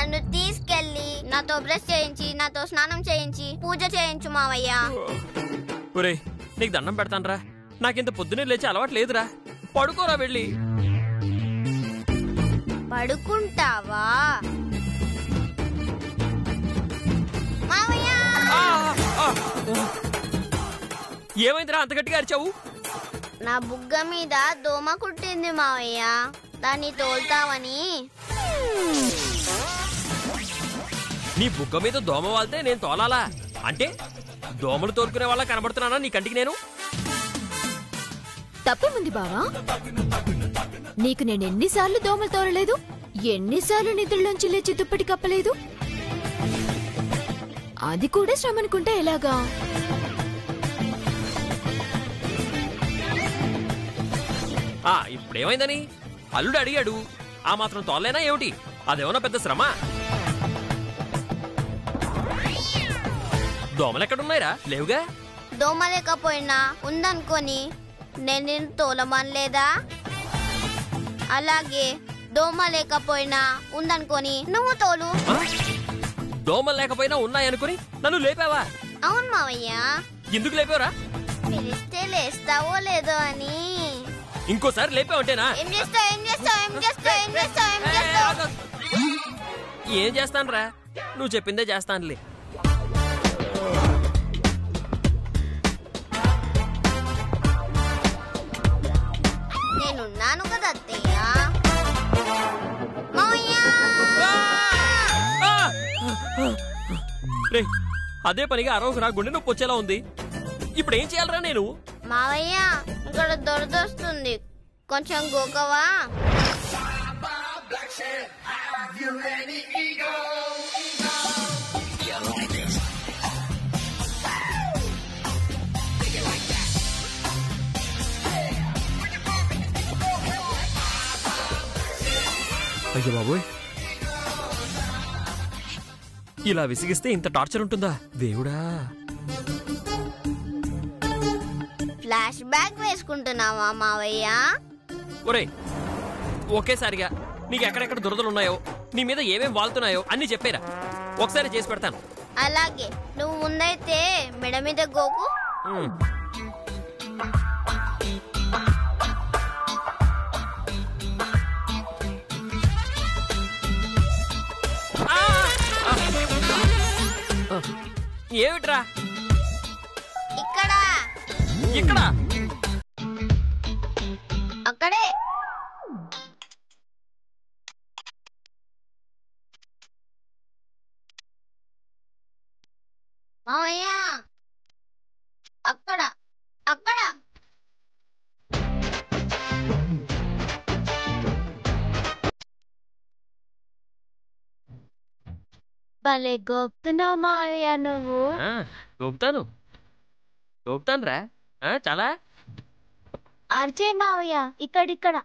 నన్ను తీసుకెళ్లి నాతో బ్రష్ చేయించి నాతో స్నానం చేయించి పూజ చేయించు మావయ్య. ఒరేయ్ నీకు దండం పెడతానరా, నాకింత పొద్దునే లేచి అలవాటు లేదురా. పడుకోరా వెళ్ళి. పడుకుంటావా మావయ్య? ఏమైందిరా అంత గట్టిగా అరిచావు? నా బుగ్గ మీద దోమ కుట్టింది మావయ్య, దాన్ని తోల్తావని. నీ బుగ్గ మీద దోమ వాళ్తే నేను తోలాలా? అంటే దోమలు తోలుకునే వాళ్ళ కనబడుతున్నానా నీ కంటికి నేను? తప్పేముంది బావా? నీకు నేను ఎన్నిసార్లు దోమలు తోలలేదు, ఎన్నిసార్లు నిద్రలోంచి లేచి దుప్పటి కప్పలేదు? అది కూడా శ్రమనుకుంటే ఎలాగా? ఇప్పుడేమైందని అల్లుడు అడిగాడు, ఆ మాత్రం తోలేనా ఏమిటి? అదేమన్నా పెద్ద శ్రమ? దోమలెక్కడున్నాయిరా? లేవుగా. దోమ లేకపోయినా ఉందనుకొని నేను తోలమనలేదా? అలాగే దోమ లేకపోయినా ఉందనుకొని నువ్వు తోలు. దోమలు లేకపోయినా ఉన్నాయనుకుని నన్ను లేపావా? అవును మావయ్య. ఎందుకు లేపావురా? పిలిస్తే లేస్తావో లేదో అని. ఇంకోసారి లేపావంటేనా? ఏం చేస్తానురా? నువ్వు చెప్పిందే చేస్తానులే. నేనున్నాను కదా అత్తయ్య. మావయ్య అదే పనిగా అరవకురా, గుండె నొప్పి వచ్చేలా ఉంది. ఇప్పుడు ఏం చేయాలరా నేను? మావయ్య ఇక్కడ దొరదొస్తుంది, కొంచెం గోకవా? అయ్యో బాబోయ్, ఇలా విసిగిస్తే ఇంత టార్చర్ ఉంటుందా దేవుడా? ఫ్లాష్ బ్యాక్ వేసుకుంటున్నావా మావయ్య? ఒరేయ్ ఒకేసారిగా నీకు ఎక్కడెక్కడ దురదలున్నాయో, నీ మీద ఏమేం వాళ్తున్నాయో అన్ని చెప్పేరా, ఒకసారి చేసి పెడతాను. అలాగే, నువ్వు ముందైతే మెడ మీద గోకు. ఏమిట్రా? ఇక్కడ ఇక్కడ అక్కడే. మావయ్య అక్కడ అక్కడ. భలే గోపుతున్నావు మావయ్య నువ్వు. గోపుతాను రా, చాలా. అర్జే మావయ్య ఇక్కడిక్కడ.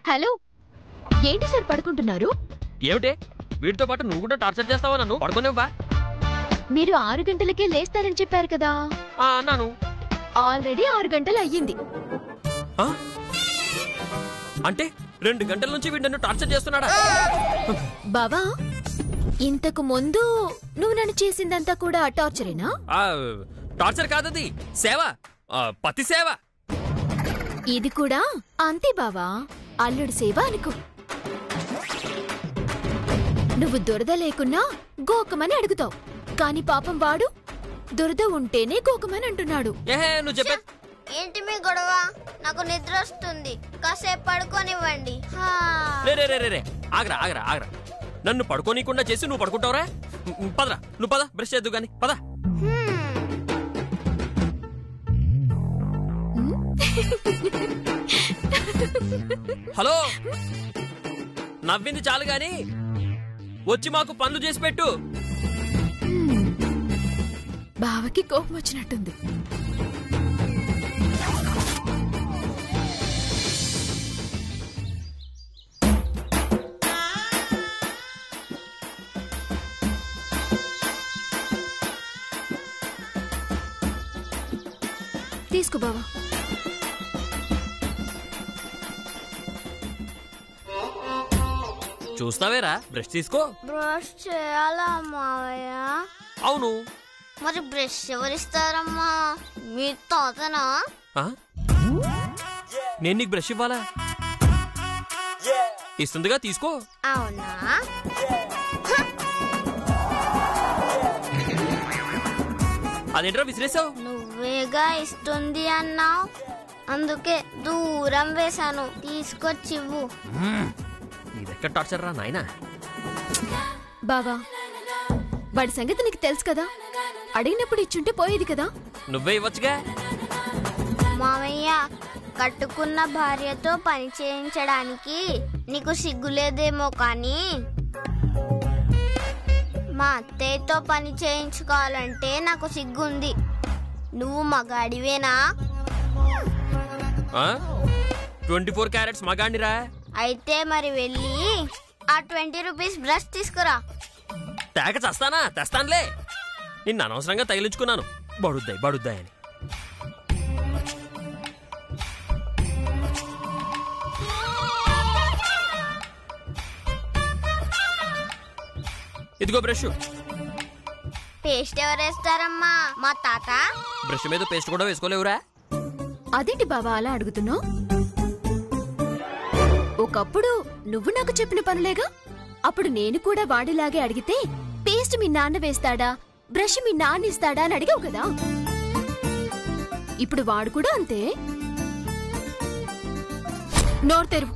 హలో, ఏంటి సార్ పడుకుంటున్నారు? ఏమిటే వీటితో పాటు నువ్వు కూడా టార్చర్ చేస్తావా నన్ను? పడుకునేవా? మీరు 6 గంటలకే లేస్తారని చెప్పారు కదా. అన్నాను. ఆల్రెడీ 6 గంటలు అయ్యింది. అంటే 2 గంటల నుంచి వీడు నన్ను టార్చర్ చేస్తున్నాడా? బావా, ఇంతకు ముందు నువ్వు నన్ను చేసిందంతా కూడా టార్చరేనా? టార్చర్ కాదది, సేవ, పతి సేవ. ఇది కూడా అంతే బావా, అల్లుడు సేవ అనుకో. నువ్వు దురద లేకున్నా గోకమని అడుగుతావు, కాని పాపం వాడు దురద ఉంటేనే గోకమని అంటున్నాడు. నువ్వు చెప్పే ఏంటి మీ గొడవ? నాకు నిద్ర వస్తుంది, కాసేపు పడుకోనివ్వండి. ఆగరా ఆగరా ఆగరా, నన్ను పడుకోనీకుండా చేసి నువ్వు పడుకుంటావురా? పదరా, నువ్వు పద, బ్రష్ చేద్దు గాని పద. హలో, నవ్వింది చాలు గాని వచ్చి మాకు పనులు చేసి పెట్టు. బావకి కోపం వచ్చినట్టుంది. తీసుకో బావా. చూస్తావేరా బ్రష్ తీసుకో. బ్రష్ చేయాలా మావయ్య? అవును. మరి బ్రష్ ఎవరిస్తారమ్మా? మీ తాతనా? నేను నీకు బ్రష్ ఇవ్వాలా? ఇస్తుందిగా, తీసుకో. అవునా? అదేంట్రా విసిరేసావు? నువ్వేగా ఇస్తుంది అన్నావు, అందుకే దూరం వేశాను. తీసుకొచ్చివ్వు. ఇదెక్కడ టార్చర్ రా నాయనా. బావా, వాడి సంగతి నీకు తెలుసు కదా, అడిగినప్పుడు ఇచ్చుంటే పోయేది కదా. నువ్వే ఇవ్వచ్చుగా. మామయ్య, కట్టుకున్న భార్యతో పని చేయించడానికి నీకు సిగ్గులేదేమో, కానీ మా అత్తయ్యతో పని చేయించుకోవాలంటే నాకు సిగ్గుంది. నువ్వు మగాడివేనా? 24 క్యారెట్స్ మగాండిరా. అయితే మరి వెళ్ళి ఆ 20 రూపీస్ బ్రష్ తీసుకురా. తేక చస్తానా? తెస్తానులే. నిన్ను అనవసరంగా తగిలించుకున్నాను, బడుద్దాయి అని. ఇదిగో బ్రష్. పేస్ట్ ఎవరేస్తారమ్మా? మా తాత. బ్రష్ మీద పేస్ట్ కూడా వేసుకోలేవురా? అదేంటి బావా అలా అడుగుతున్నావు? ఒకప్పుడు నువ్వు నాకు చెప్పిన పనులేగా. అప్పుడు నేను కూడా వాడిలాగే అడిగితే పేస్ట్ మీ నాన్న వేస్తాడా, బ్రష్ మీ నాన్న ఇస్తాడా అని అడిగావు కదా. ఇప్పుడు వాడు కూడా అంతే. నోరు తెరువు.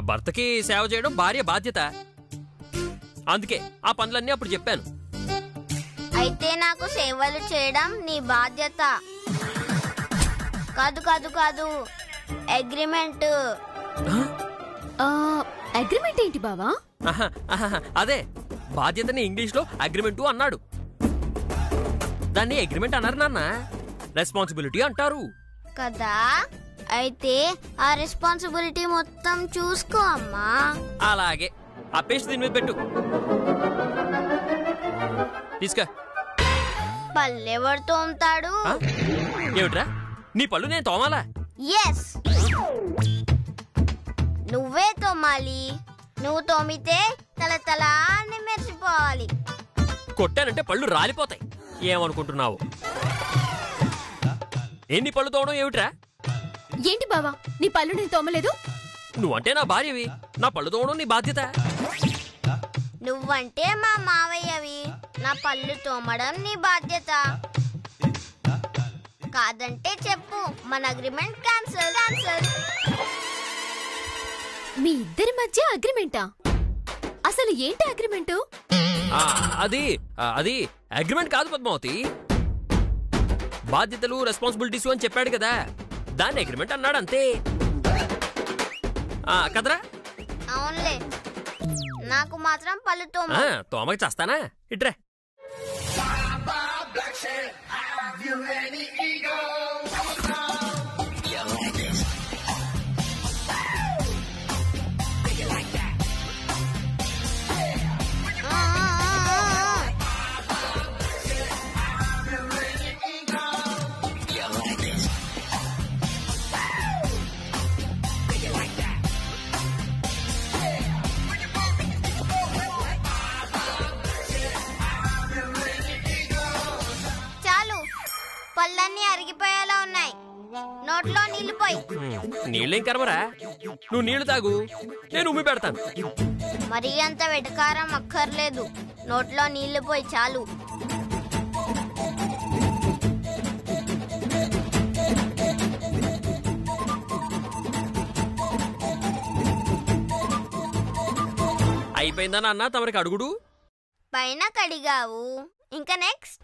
భర్తకి సేవ చేయడం భార్య బాధ్యత. అందుకే ఆ పనులన్నీ అప్పుడు చెప్పాను. అయితే నాకు సేవలు చేయడం నీ బాధ్యత కాదు. కాదు కాదు అగ్రిమెంట్. అగ్రిమెంట్ ఏంటి బావా? అదే, బాధ్యతని ఇంగ్లీష్ లో అగ్రిమెంట్ అన్నాడు. దాన్ని అగ్రిమెంట్ అన్నారు నాన్న, రెస్పాన్సిబిలిటీ అంటారు కదా. అయితే ఆ రెస్పాన్సిబిలిటీ మొత్తం చూసుకో అమ్మా. అలాగే. ఆ పేస్ట్ దీని మీద పెట్టు. తీసుకో. పల్లెవడు తోముతాడు? ఏమిట్రా, నీ పళ్ళు నేను తోమాలా? ఎస్, నువ్వే తోమాలి. నువ్వు తోమితే తల అని మెరిసిపోవాలి. కొట్టానంటే పళ్ళు రాలిపోతాయి. ఏమనుకుంటున్నావు? నీ పళ్ళు తోమడం ఏమిట్రా? ఏంటి బావా, నీ పళ్ళు నేను తోమలేదు? నువ్వంటే నా భార్యవి, నా పళ్ళు తోమడం నీ బాధ్యత. నువ్వంటే మా మావయ్యవి, నా పళ్ళు తోమడం నీ బాధ్యత. కాదంటే చెప్పు, మన అగ్రిమెంట్ క్యాన్సిల్. మీ ఇద్దరి మధ్య అగ్రిమెంటా? అసలు ఏంటి అగ్రిమెంటు? అది అగ్రిమెంట్ కాదు పద్మావతి, బాధ్యతలు రెస్పాన్సిబిలిటీస్ అని చెప్పాడు కదా, దాన్ని అగ్రిమెంట్ అన్నాడు అంతే కదరా? అవునులే, నాకు మాత్రం పళ్ళు తోమకి చేస్తానా? ఇట్రా. పళ్ళన్నీ అరిగిపోయేలా ఉన్నాయి. నోట్లో నీళ్లు పోయి. నీళ్ళేం కర్మరా, నువ్వు నీళ్లు తాగు, నేను ఉమ్మి పెడతాను. మరీ అంత వెటకారం అక్కర్లేదు. నోట్లో నీళ్లు పోయి చాలు. అయిపోయిందా నాన్న తమరికి అడుగుడు? పైన కడిగావు, ఇంకా నెక్స్ట్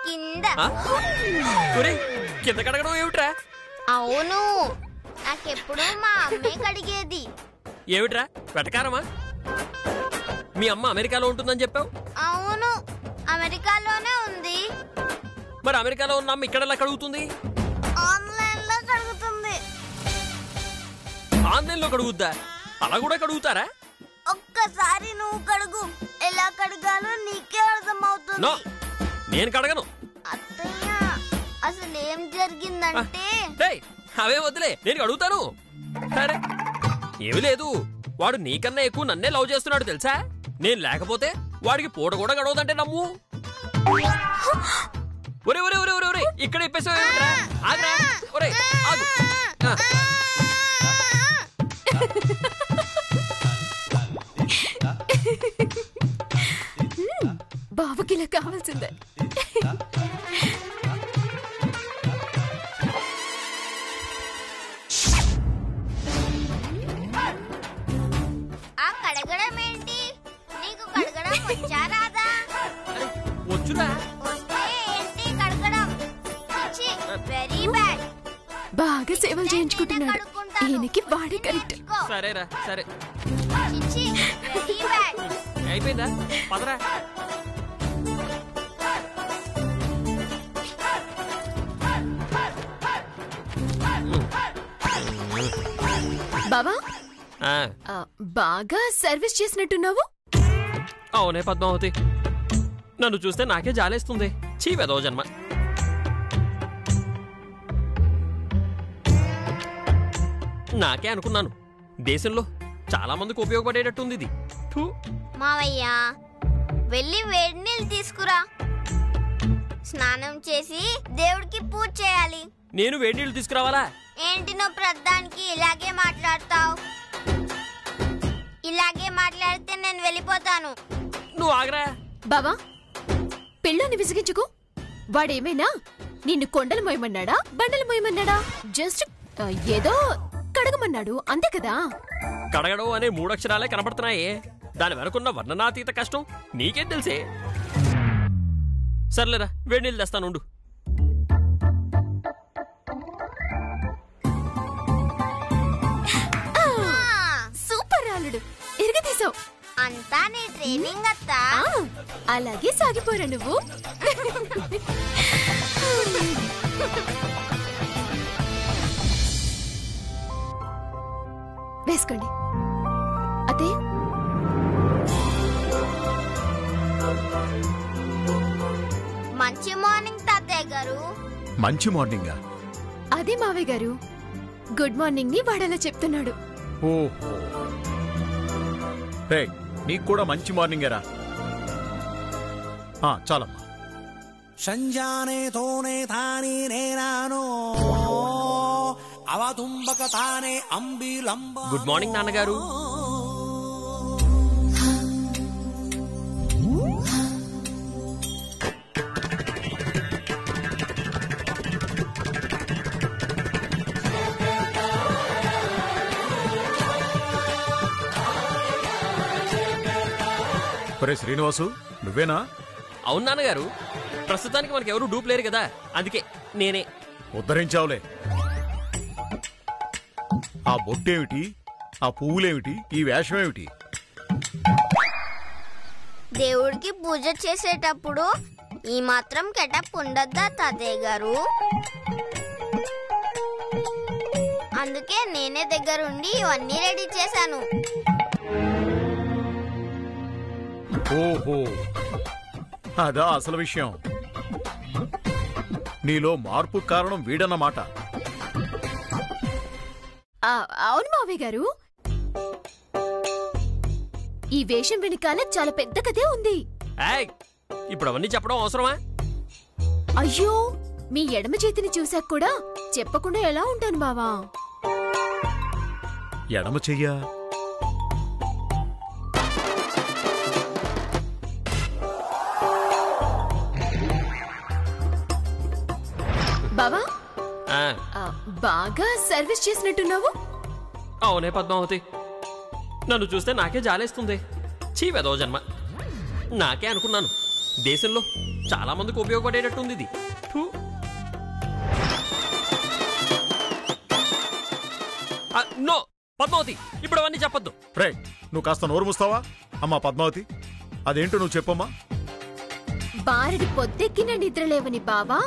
కింద. కింద కడగడం ఏమిట్రా? అవును, నాకెప్పుడు మా అమ్మే కడిగేది. ఏమిట్రా వెటకారమా? మీ అమ్మ అమెరికాలో ఉంటుందని చెప్పావు. అవును, అమెరికాలోనే ఉంది. మరి అమెరికాలో ఉన్న అమ్మ ఇక్కడ ఎలా కడుగుతుంది? ఆన్లైన్ లో కడుగుతుంది. ఆన్లైన్ లో కడుగుద్దా? అలా కూడా కడుగుతారా? ఒక్క ఒక్కసారి నువ్వు కడుగు. ఎలా కడగాలో నీకే అర్థమవుతుంది. నో, నేను కడగను. అత్తయ్య, అసలు ఏం జరిగిందంటే డేయ్, అవే వదిలే, నేను అడుగుతాను. సరే, ఏమీ లేదు. వాడు నీకన్నా ఎక్కువ నన్నే లవ్ చేస్తున్నాడు తెలుసా? నేను లేకపోతే వాడికి పూట కూడా గడవదంటే నమ్ము. ఒరే ఒరే ఒరే ఒరే ఒరే, ఇక్కడ ఇప్పేసావు. ఆగ్రా, ఒరే ఆగు. బావకి ఇలా కావాల్సిందే. ఆ కడగడం ఏంటి? నీకు కడగడం వచ్చా రాదా? వచ్చురా. వస్తే ఏంటి కడగడం? Very bad. బాగా సేవలు చేయించుకుంటున్నాడు. ఈయనకి వాడే కరెక్ట్. సరేరా, సరే. Very bad. అయిపోయిందా? పదరా. బావా, ఆ, బాగా సర్వీస్ చేసినట్టున్నావు. అవునే పద్మావతి, నన్ను చూస్తే నాకే జాలేస్తుంది. చీవెదో జన్మ. నాకే అనుకున్నాను, దేశంలో చాలా మందికి ఉపయోగపడేటట్టుంది ఇది. మావయ్య, వెళ్ళి వేడి నీళ్ళు తీసుకురా. స్నానం చేసి దేవుడికి పూజ చేయాలి. నేను వేడి నీళ్ళు తీసుకురావాలా? ఏంటి నువ్వు ప్రధానికి ఇలాగే మాట్లాడతావు? ఇలాగే మాట్లాడితే నేను వెళ్ళిపోతాను. నువ్వు ఆగరా. బావా, పెళ్ళని విసిగించుకో. వాడేమైనా నిన్ను కొండలు మోయమన్నాడా, బండలు మోయమన్నాడా? జస్ట్ ఏదో కడగమన్నాడు, అంతే కదా. కడగడం అనే 3 అక్షరాలే కనబడుతున్నాయే, దాని వెనకున్న వర్ణనాతీత కష్టం నీకేం తెలిసే. సర్లేరా, వేడి నీళ్ళు తెస్తానుండు. సూపర్ రాలుడు, ఇరగదీసావు. అంతా నీ ట్రైనింగ్ అత్తా. అలాగే సాగిపోరా నువ్వు. వేసుకోండి అదే. మంచి మార్నింగ్ తాతయ్య గారు. మంచి మార్నింగా? అదే మావయ్య గారు, గుడ్ మార్నింగ్ ని వాడలా చెప్తున్నాడు. ఓహో, రే నీకు కూడా మంచి మార్నింగేరా. చాలమ్మా. సంజానే తోనే తాని నేనానో అవతుంబక తానే అంబిలంబ. గుడ్ మార్నింగ్ నాన్నగారు. ఒరే శ్రీనివాసు, నువ్వేనా? అవును నాన్నగారు, ప్రస్తుతానికి మనకి ఎవరు డూప్ లేరు కదా, అందుకే నేనే. ఉద్ధరించావులే. ఆ బొట్టేమిటి, ఆ పువ్వులేమిటి, ఈ వేషమేమిటి? దేవుడికి పూజ చేసేటప్పుడు ఈ మాత్రం కెటప్ ఉండద్దా తాతయ్య గారు? అందుకే నేనే దగ్గరుండి ఇవన్నీ రెడీ చేశాను. ఓహో, అదా అసలు విషయం. నీలో మార్పు కారణం వీడన్నమాట. అవును మావయ్య గారు, ఈ వేషం వెనకాల చాలా పెద్ద కథే ఉంది. ఇప్పుడు అవన్నీ చెప్పడం అవసరమా? అయ్యో, మీ ఎడమ చేతిని చూసాక కూడా చెప్పకుండా ఎలా ఉంటాను బావా? ఎడమ చెయ్యా? బావా, బాగా సర్వీస్ చేసినట్టున్నావు. అవునే పద్మావతి, నన్ను చూస్తే నాకే జాలేస్తుంది. చీవెదో జన్మ. నాకే అనుకున్నాను, దేశంలో చాలా మందికి ఉపయోగపడేటట్టుంది ఇది. నో పద్మావతి, ఇప్పుడు అవన్నీ చెప్పొద్దు. రే, నువ్వు కాస్త నోరు మూస్తావా? అమ్మా పద్మావతి, అదేంటో నువ్వు చెప్పమ్మా. బారెడి పొద్దెక్కిన నిద్రలేవని బావా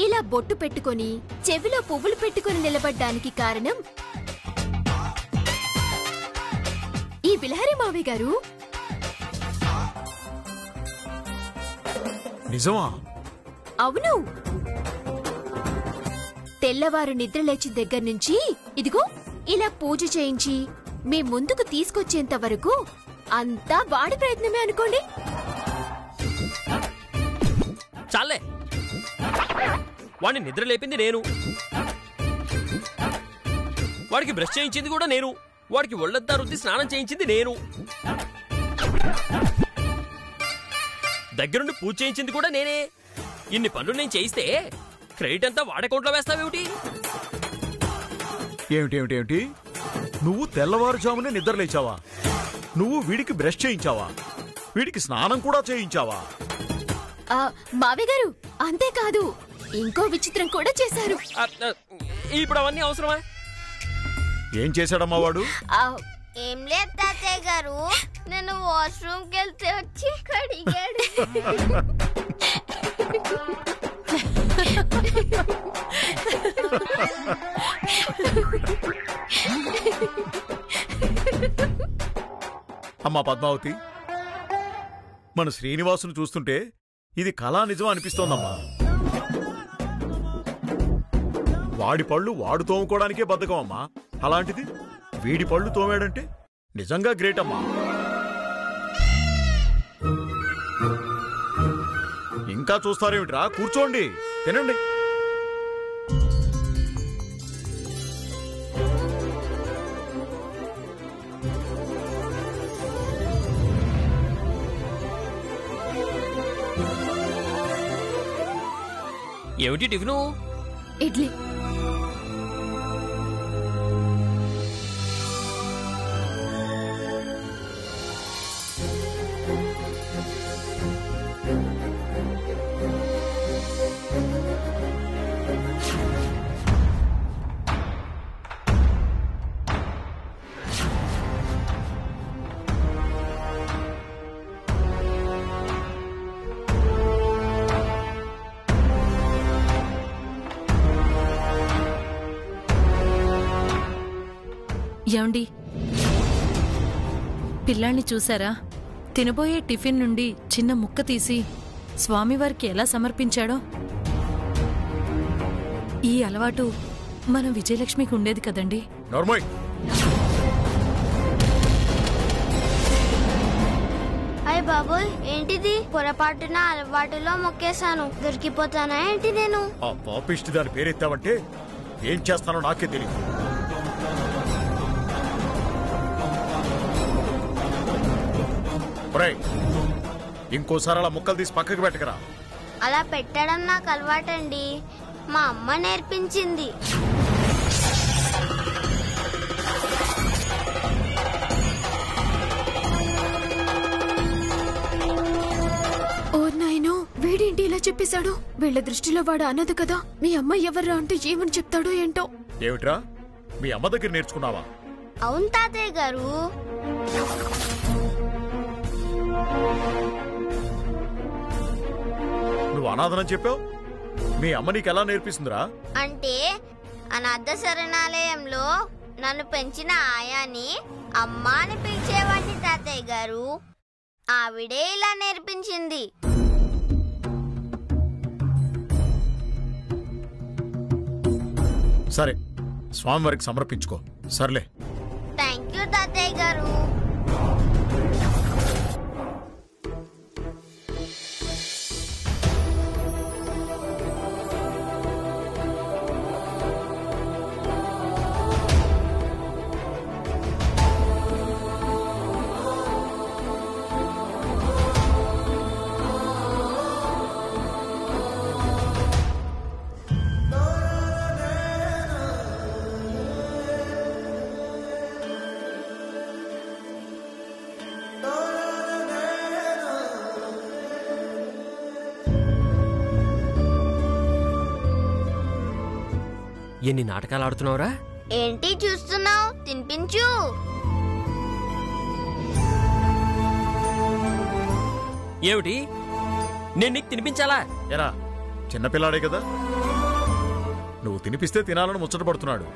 ఇలా బొట్టు పెట్టుకొని చెవిలో పువ్వులు పెట్టుకొని నిలబడ్డానికి కారణం ఈ బిలహరి మావయ్య గారు. నిజమా? అవును. తెల్లవారు నిద్ర లేచిన దగ్గర నుంచి ఇదిగో ఇలా పూజ చేయించి మీ ముందుకు తీసుకొచ్చేంత వరకు అంతా వాడి ప్రయత్నమే అనుకోండి. చాలే, వాడిని నిద్ర లేపింది నేను, వాడికి బ్రష్ చేయించింది కూడా నేను, వాడికి ఒళ్ళంతా రుద్ది స్నానం చేయించింది నేను, దగ్గరుండి పూజ చేయించింది కూడా నేనే. ఇన్ని పనులు నేను చేయిస్తే క్రెడిట్ అంతా వాడి అకౌంట్లో వేస్తావేమిటి? ఏమిటి? నువ్వు తెల్లవారుజామునే నిద్ర లేచావా? నువ్వు వీడికి బ్రష్ చేయించావా? వీడికి స్నానం కూడా చేయించావా? మావయ్య గారు, అంతేకాదు ఇంకో విచిత్రం కూడా చేశారు. ఇప్పుడు అవన్నీ అవసరమా? ఏం చేశాడమ్మా వాడు? ఏం లేదు తాతయ్య గారు, నేను వాష్రూమ్కి వెళ్తే వచ్చి కడిగాడు. అమ్మా పద్మావతి, మన శ్రీనివాసును చూస్తుంటే ఇది కళా నిజం అనిపిస్తోందమ్మా. వాడి పళ్ళు వాడు తోముకోవడానికే బద్ధకం అమ్మా, అలాంటిది వీడి పళ్ళు తోమాడంటే నిజంగా గ్రేట్ అమ్మా. ఇంకా చూస్తారేమిట్రా, కూర్చోండి, తినండి. ఏమిటి టిఫిను? ఇడ్లీ. ఏమండి, పిల్లాన్ని చూసారా? తినబోయే టిఫిన్ నుండి చిన్న ముక్క తీసి స్వామివారికి ఎలా సమర్పించాడో. ఈ అలవాటు మన విజయలక్ష్మికి ఉండేది కదండి. నార్మల్. అయ్య బాబోయ్, ఏంటిది? పొరపాటున అలవాటులో మొక్కేశాను, దొరికిపోతానా ఏంటి నేను? ఆ పాపిష్టి దాని పేరెత్తావంటే ఏం చేస్తానో నాకే తెలియదు. ఇంకోసారి అలా ముక్కలు తీసి పక్కకు పెట్టకరా. అలా పెట్టడం నాకు అలవాటండి, మా అమ్మ నేర్పించింది. ఓ నాయనో, వీడేంటి ఇలా చెప్పేశాడు? వీళ్ళ దృష్టిలో వాడు అన్నది కదా. మీ అమ్మ ఎవర్రా అంటే ఏమని చెప్తాడో ఏంటో. ఏమిట్రా, మీ అమ్మ దగ్గర నేర్చుకున్నావా? అవును తాతయ్య గారు. నువ్వు అనాథనని చెప్పావు, మీ అమ్మ నీకు ఎలా నేర్పిస్తుందిరా? అంటే అనాథ శరణాలయంలో నన్ను పెంచిన ఆయాని అమ్మా అని పిలిచేవాడిని తాతయ్య గారు. ఆవిడే ఇలా నేర్పించింది. సరే, స్వామివారికి సమర్పించుకో. సర్లే. థ్యాంక్ యూ తాతయ్య గారు. ఎన్ని నాటకాలు ఆడుతున్నావురా? ఏంటి చూస్తున్నావు? తినిపించు. ఏమిటి, నేను నీకు తినిపించాలా? ఎరా, చిన్నపిల్లాడే కదా, నువ్వు తినిపిస్తే తినాలని ముచ్చట పడుతున్నాడు.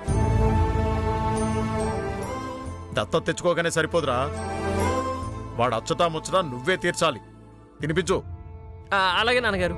దత్త తెచ్చుకోగానే సరిపోదురా, వాడు అచ్చతా ముచ్చటా నువ్వే తీర్చాలి. తినిపించు. అలాగే నాన్నగారు.